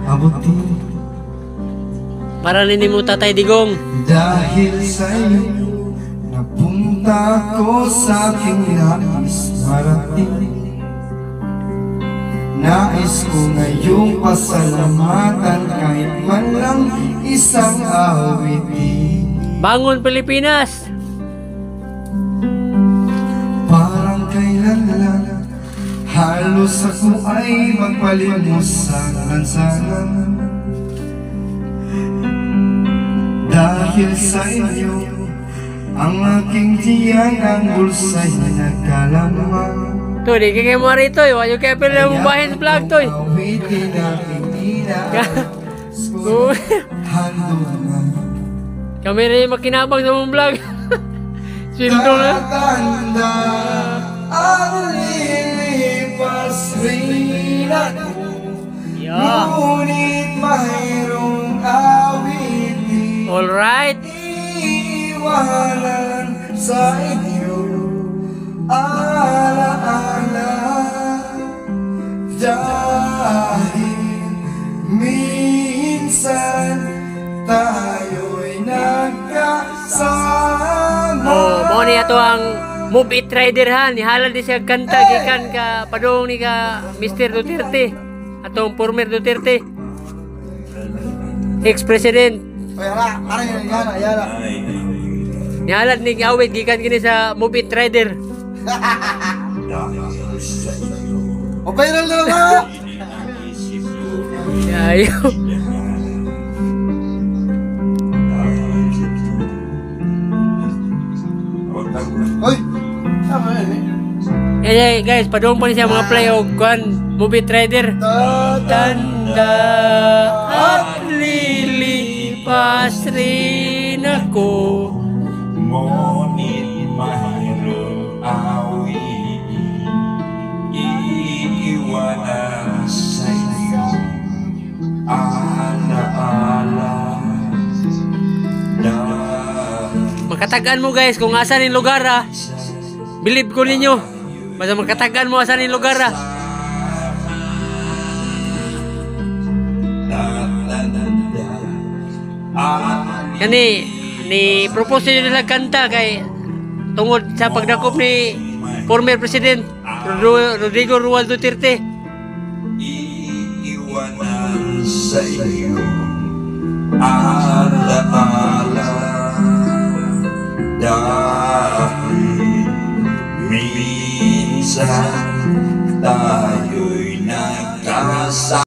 abutin. Para nini mo Tatay Digong. Dahil sa'yo, napunta ko sa aking nais marating. Nais ko ngayong pasalamatan kahit man lang isang awitin. Bangon Pilipinas! Parang kailan lang halos ako ay magpalimos sa lansangan. Dahil sa inyo, ang aking tiyan ang bulsa'y nagkalamang. To, di kaya mo rito eh. Wala kaya pala mong bahin sa vlog to eh. Awitin aking inaas ko handungan. Kami rin makinabang sa mong vlog. Sweldo na. Tatanda ang lilipas rin ako. Ngunit mayroong awitin. Alright. Iwanan sa inyo alaala. Dahil minsan tayo'y nagkasama. Oh, mo ni ato ang Move It Rider ha. Nihalal di siya kanta gikan ka padung ni ka Mr. Duterte. Atong former Duterte. Ex-president. Yara, yara. Nihalal ni awit gikan kini sa Move It Rider. O viral na lang. Ayaw. Hoy, tama yan eh. Eh guys, padung po ni siya mga play o kuan Move It Rider. Tanda at lilipas rin ako. Ngunit mayroong awitin. Iiwanan sa iyo alaala. Makatagaan mo guys kung asan yung lugar ha. Believe ko ninyo. Basta makatagaan mo asan yung lugar ha. Kani ni propose nyo nila kanta kay tungod sa pagdakop ni former President Rodrigo Romualdez Duterte. Iiwanan sa iyo alaala. Dahil minsan tayo